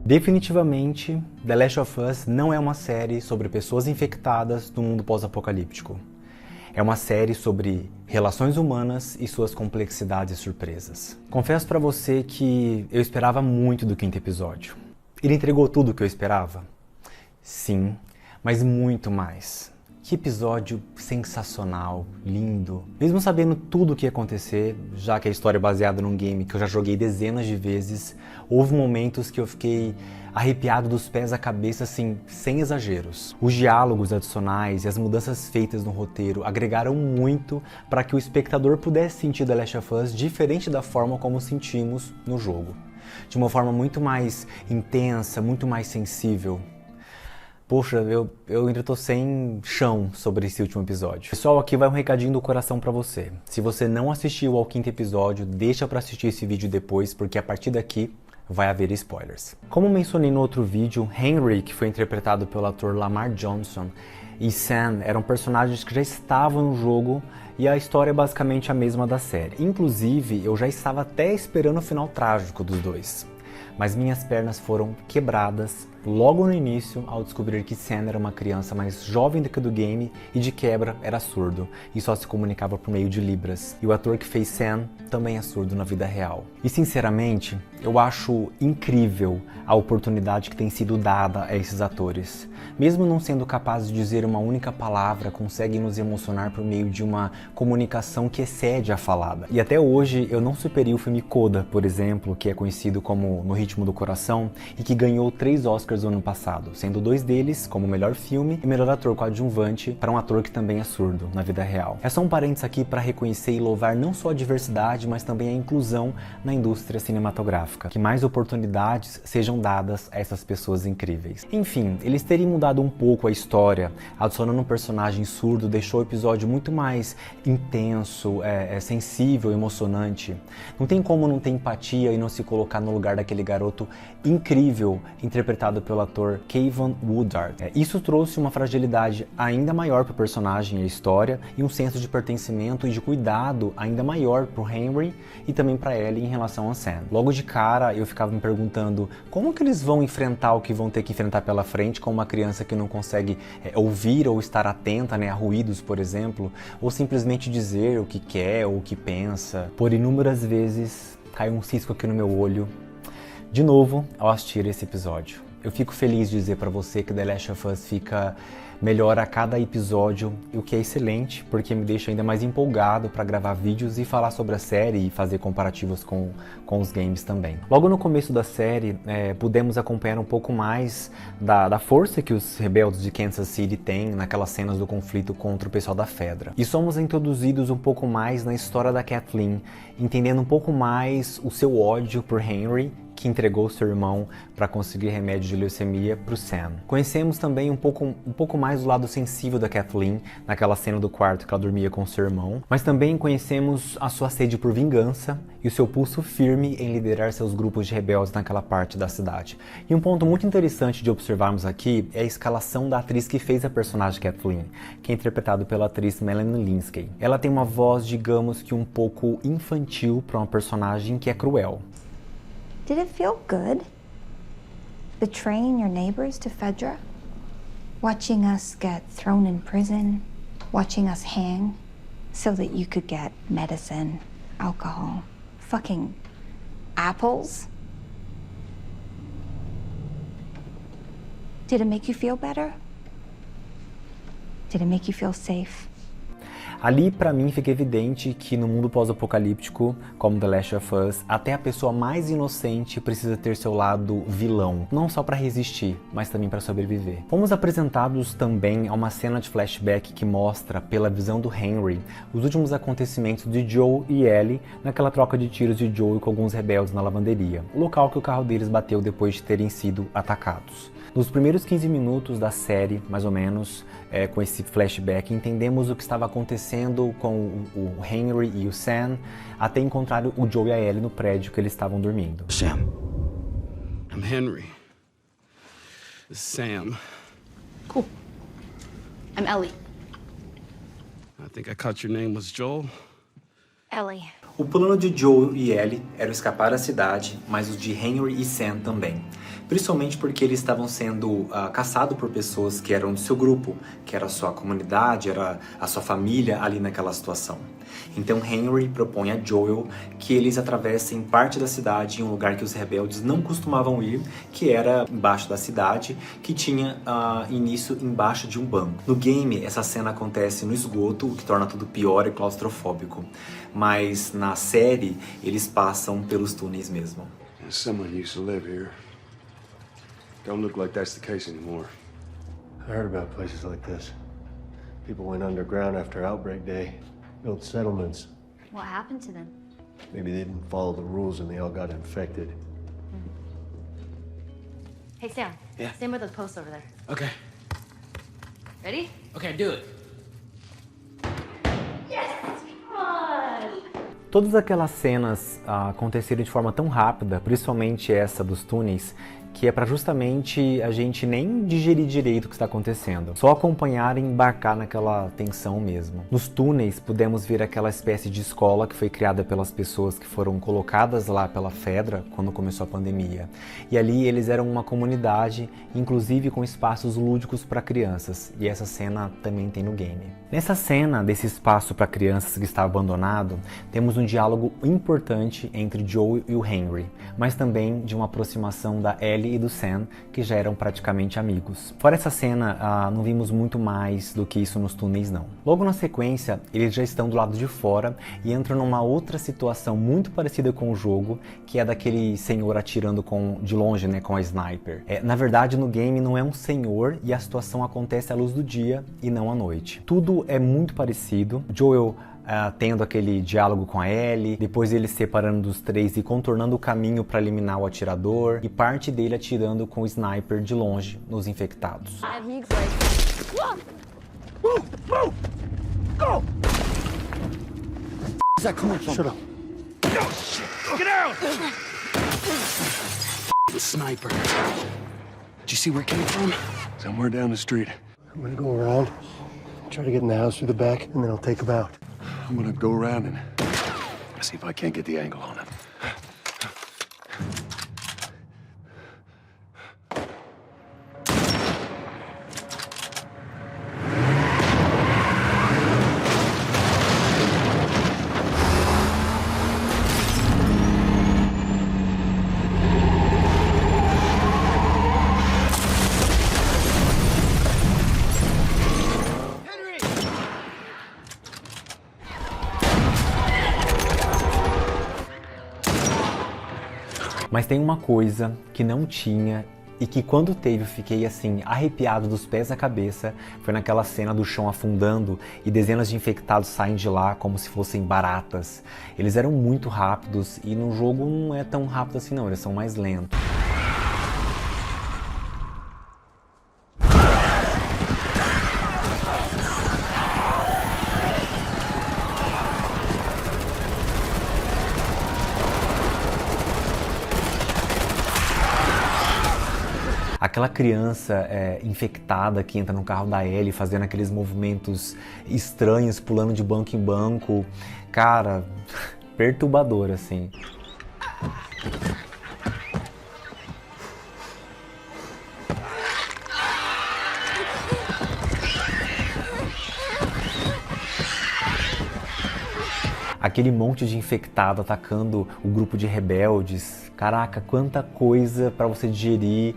Definitivamente, The Last of Us não é uma série sobre pessoas infectadas no mundo pós-apocalíptico. É uma série sobre relações humanas e suas complexidades e surpresas. Confesso pra você que eu esperava muito do quinto episódio. Ele entregou tudo o que eu esperava? Sim, mas muito mais. Que episódio sensacional, lindo. Mesmo sabendo tudo o que ia acontecer, já que a história é baseada num game que eu já joguei dezenas de vezes, houve momentos que eu fiquei arrepiado dos pés à cabeça, assim, sem exageros. Os diálogos adicionais e as mudanças feitas no roteiro agregaram muito para que o espectador pudesse sentir The Last of Us diferente da forma como sentimos no jogo. De uma forma muito mais intensa, muito mais sensível. Poxa, eu ainda tô sem chão sobre esse último episódio. Pessoal, aqui vai um recadinho do coração pra você. Se você não assistiu ao quinto episódio, deixa pra assistir esse vídeo depois, porque a partir daqui vai haver spoilers. Como mencionei no outro vídeo, Henry, que foi interpretado pelo ator Lamar Johnson, e Sam eram personagens que já estavam no jogo e a história é basicamente a mesma da série. Inclusive, eu já estava até esperando o final trágico dos dois. Mas minhas pernas foram quebradas logo no início ao descobrir que Sam era uma criança mais jovem do que do game e de quebra era surdo e só se comunicava por meio de libras. E o ator que fez Sam também é surdo na vida real. E sinceramente, eu acho incrível a oportunidade que tem sido dada a esses atores. Mesmo não sendo capazes de dizer uma única palavra, conseguem nos emocionar por meio de uma comunicação que excede a falada. E até hoje eu não superei o filme Coda, por exemplo, que é conhecido como No Ritmo do Coração e que ganhou 3 Oscars no ano passado, sendo 2 deles como melhor filme e melhor ator coadjuvante para um ator que também é surdo na vida real. É só um parênteses aqui para reconhecer e louvar não só a diversidade, mas também a inclusão na indústria cinematográfica. Que mais oportunidades sejam dadas a essas pessoas incríveis. Enfim, eles terem mudado um pouco a história, adicionando um personagem surdo, deixou o episódio muito mais intenso, sensível, emocionante. Não tem como não ter empatia e não se colocar no lugar daquele garoto incrível, interpretado pelo ator Kevin Woodard. Isso trouxe uma fragilidade ainda maior para o personagem e a história, e um senso de pertencimento e de cuidado ainda maior para o Henry e também para Ellie em relação a Sam. Logo de cara, eu ficava me perguntando como que eles vão enfrentar o que vão ter que enfrentar pela frente com uma criança que não consegue ouvir ou estar atenta, a ruídos, por exemplo, ou simplesmente dizer o que quer ou o que pensa. Por inúmeras vezes, caiu um cisco aqui no meu olho, de novo, ao assistir esse episódio. Eu fico feliz de dizer pra você que The Last of Us fica melhor a cada episódio, o que é excelente, porque me deixa ainda mais empolgado para gravar vídeos e falar sobre a série e fazer comparativos com os games também. Logo no começo da série, pudemos acompanhar um pouco mais da força que os rebeldes de Kansas City têm naquelas cenas do conflito contra o pessoal da Fedra. E somos introduzidos um pouco mais na história da Kathleen, entendendo um pouco mais o seu ódio por Henry, que entregou seu irmão para conseguir remédio de leucemia para o Sam. Conhecemos também um pouco mais do lado sensível da Kathleen, naquela cena do quarto que ela dormia com seu irmão, mas também conhecemos a sua sede por vingança e o seu pulso firme em liderar seus grupos de rebeldes naquela parte da cidade. E um ponto muito interessante de observarmos aqui é a escalação da atriz que fez a personagem Kathleen, que é interpretado pela atriz Melanie Lynskey. Ela tem uma voz, digamos que um pouco infantil para uma personagem que é cruel. Did it feel good? Betraying your neighbors to Fedra? Watching us get thrown in prison? Watching us hang so that you could get medicine, alcohol, fucking apples? Did it make you feel better? Did it make you feel safe? Ali, pra mim, fica evidente que no mundo pós-apocalíptico, como The Last of Us, até a pessoa mais inocente precisa ter seu lado vilão. Não só pra resistir, mas também pra sobreviver. Fomos apresentados também a uma cena de flashback que mostra, pela visão do Henry, os últimos acontecimentos de Joel e Ellie naquela troca de tiros de Joel com alguns rebeldes na lavanderia, o local que o carro deles bateu depois de terem sido atacados. Nos primeiros 15 minutos da série, mais ou menos, com esse flashback, entendemos o que estava acontecendo com o Henry e o Sam, até encontrar o Joel e a Ellie no prédio que eles estavam dormindo. Sam. I'm Henry. This is Sam. Cool. I'm Ellie. I think I caught your name was Joel. Ellie. O plano de Joel e Ellie era escapar da cidade, mas os de Henry e Sam também. Principalmente porque eles estavam sendo caçados por pessoas que eram do seu grupo, que era a sua comunidade, era a sua família ali naquela situação. Então Henry propõe a Joel que eles atravessem parte da cidade em um lugar que os rebeldes não costumavam ir, que era embaixo da cidade, que tinha início embaixo de um banco. No game, essa cena acontece no esgoto, o que torna tudo pior e claustrofóbico. Mas na série, eles passam pelos túneis mesmo. Someone used to live here. Don't look like that's the case anymore. I heard about places like this. People went underground after outbreak day, built settlements. What happened to them? Maybe they didn't follow the rules and they all got infected. Hey, Sam. Yeah? Stand by the post over there. Okay. Ready? Okay, do it. Todas aquelas cenas aconteceram de forma tão rápida, principalmente essa dos túneis, que é para justamente a gente nem digerir direito o que está acontecendo, só acompanhar e embarcar naquela tensão mesmo. Nos túneis pudemos ver aquela espécie de escola que foi criada pelas pessoas que foram colocadas lá pela Fedra quando começou a pandemia. E ali eles eram uma comunidade, inclusive com espaços lúdicos para crianças, e essa cena também tem no game. Nessa cena desse espaço para crianças que está abandonado, temos um diálogo importante entre Joel e o Henry, mas também de uma aproximação da Ellie e do Sam, que já eram praticamente amigos. Fora essa cena, não vimos muito mais do que isso nos túneis não. Logo na sequência, eles já estão do lado de fora e entram numa outra situação muito parecida com o jogo, que é daquele senhor atirando de longe, né, com a sniper. Na verdade, no game não é um senhor e a situação acontece à luz do dia e não à noite. Tudo é muito parecido. Joel tendo aquele diálogo com a Ellie, depois ele se separando dos três e contornando o caminho para eliminar o atirador, e parte dele atirando com o sniper de longe nos infectados. Shut up. Get out! Sniper. Did you see where it came from? Somewhere down the street. I'm gonna go around, try to get in the house through the back, and then I'll take him out. I'm gonna go around and see if I can't get the angle on him. Mas tem uma coisa que não tinha e que quando teve eu fiquei assim arrepiado dos pés à cabeça, foi naquela cena do chão afundando e dezenas de infectados saem de lá como se fossem baratas. Eles eram muito rápidos e no jogo não é tão rápido assim não, eles são mais lentos. Aquela criança infectada que entra no carro da Ellie fazendo aqueles movimentos estranhos, pulando de banco em banco, cara, perturbador assim. Aquele monte de infectado atacando o grupo de rebeldes. Caraca, quanta coisa para você digerir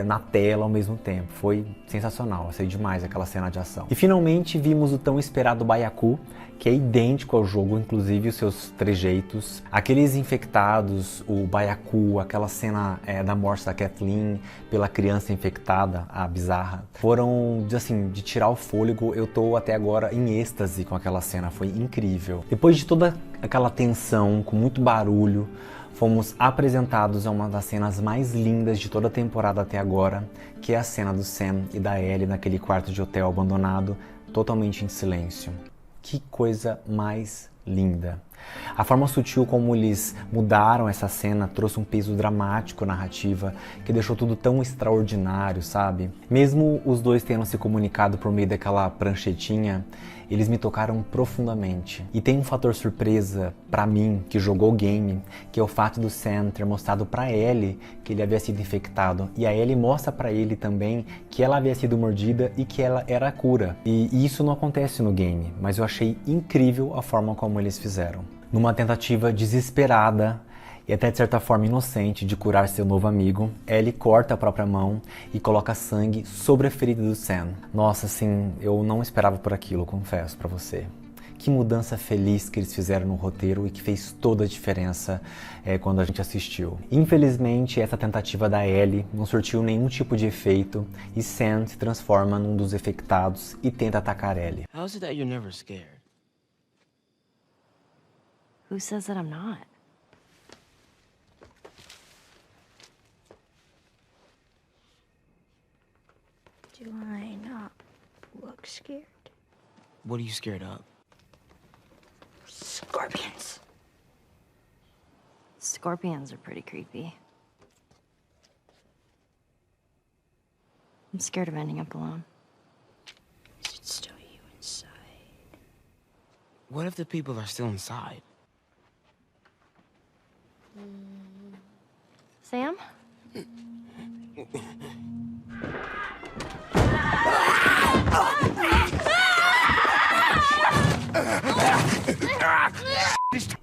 na tela ao mesmo tempo. Foi sensacional, achei demais aquela cena de ação. E finalmente vimos o tão esperado Byaku, que é idêntico ao jogo, inclusive os seus trejeitos. Aqueles infectados, o Byaku, aquela cena da morte da Kathleen pela criança infectada, a bizarra, foram, assim, de tirar o fôlego. Eu tô até agora em êxtase com aquela cena, foi incrível. Depois de toda aquela tensão, com muito barulho, fomos apresentados a uma das cenas mais lindas de toda a temporada até agora, que é a cena do Sam e da Ellie naquele quarto de hotel abandonado, totalmente em silêncio. Que coisa mais linda! A forma sutil como eles mudaram essa cena trouxe um peso dramático à narrativa que deixou tudo tão extraordinário, sabe? Mesmo os dois tendo se comunicado por meio daquela pranchetinha, eles me tocaram profundamente. E tem um fator surpresa pra mim, que jogou o game, que é o fato do Sam ter mostrado pra Ellie que ele havia sido infectado. E a Ellie mostra pra ele também que ela havia sido mordida e que ela era a cura. E isso não acontece no game, mas eu achei incrível a forma como eles fizeram. Numa tentativa desesperada e até de certa forma inocente de curar seu novo amigo, Ellie corta a própria mão e coloca sangue sobre a ferida do Sam. Nossa, assim, eu não esperava por aquilo, confesso pra você. Que mudança feliz que eles fizeram no roteiro e que fez toda a diferença quando a gente assistiu. Infelizmente, essa tentativa da Ellie não surtiu nenhum tipo de efeito e Sam se transforma num dos infectados e tenta atacar Ellie. How is it that you're never scared? Who says that I'm not? Do I not look scared? What are you scared of? Scorpions. Scorpions are pretty creepy. I'm scared of ending up alone. Is it still you inside? What if the people are still inside? Sam?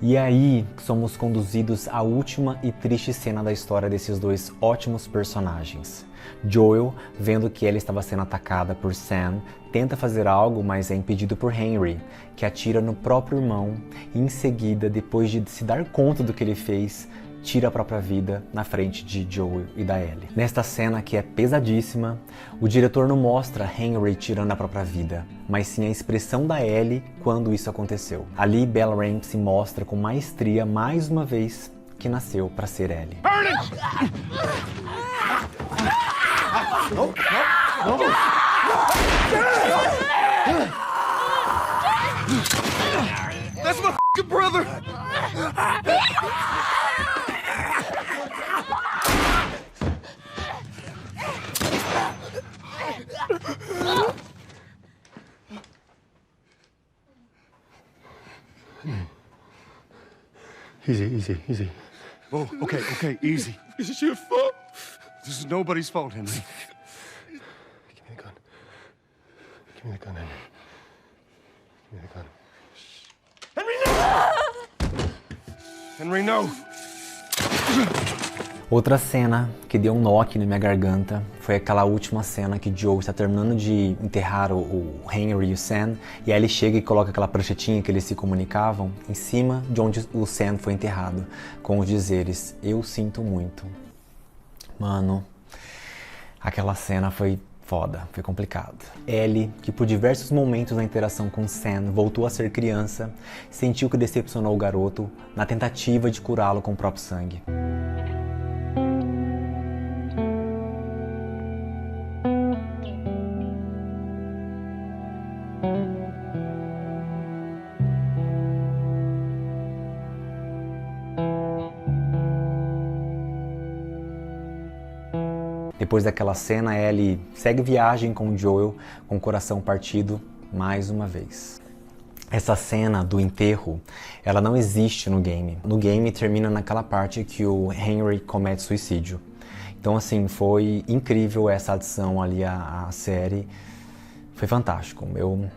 E aí, somos conduzidos à última e triste cena da história desses dois ótimos personagens. Joel, vendo que ela estava sendo atacada por Sam, tenta fazer algo, mas é impedido por Henry, que atira no próprio irmão e em seguida, depois de se dar conta do que ele fez, tira a própria vida na frente de Joel e da Ellie. Nesta cena, que é pesadíssima, o diretor não mostra Henry tirando a própria vida, mas sim a expressão da Ellie quando isso aconteceu. Ali, Bella Ramsey mostra com maestria, mais uma vez, que nasceu para ser Ellie. That's my f***ing brother! Easy. Oh, okay, easy. This is your fault. This is nobody's fault, Henry. Give me the gun. Give me the gun, Henry. Give me the gun. Henry, no! Outra cena que deu um nó aqui na minha garganta foi aquela última cena que Joel está terminando de enterrar o Henry e o Sam, e aí ele chega e coloca aquela pranchetinha que eles se comunicavam em cima de onde o Sam foi enterrado, com os dizeres: "Eu sinto muito". Mano, aquela cena foi foda, foi complicado. Ellie, que por diversos momentos na interação com Sam voltou a ser criança, sentiu que decepcionou o garoto na tentativa de curá-lo com o próprio sangue. Depois daquela cena, Ellie segue viagem com o Joel, com o coração partido, mais uma vez. Essa cena do enterro, ela não existe no game. No game termina naquela parte que o Henry comete suicídio. Então, assim, foi incrível essa adição ali à série. Foi fantástico. Eu,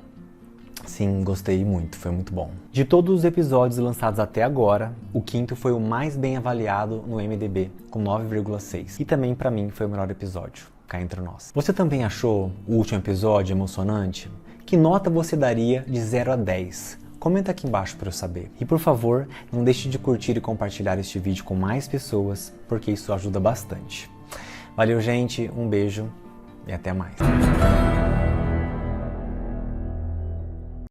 sim, gostei muito, foi muito bom. De todos os episódios lançados até agora, o quinto foi o mais bem avaliado no IMDb, com 9,6. E também, pra mim, foi o melhor episódio, cá entre nós. Você também achou o último episódio emocionante? Que nota você daria de 0 a 10? Comenta aqui embaixo para eu saber. E por favor, não deixe de curtir e compartilhar este vídeo com mais pessoas, porque isso ajuda bastante. Valeu, gente, um beijo e até mais.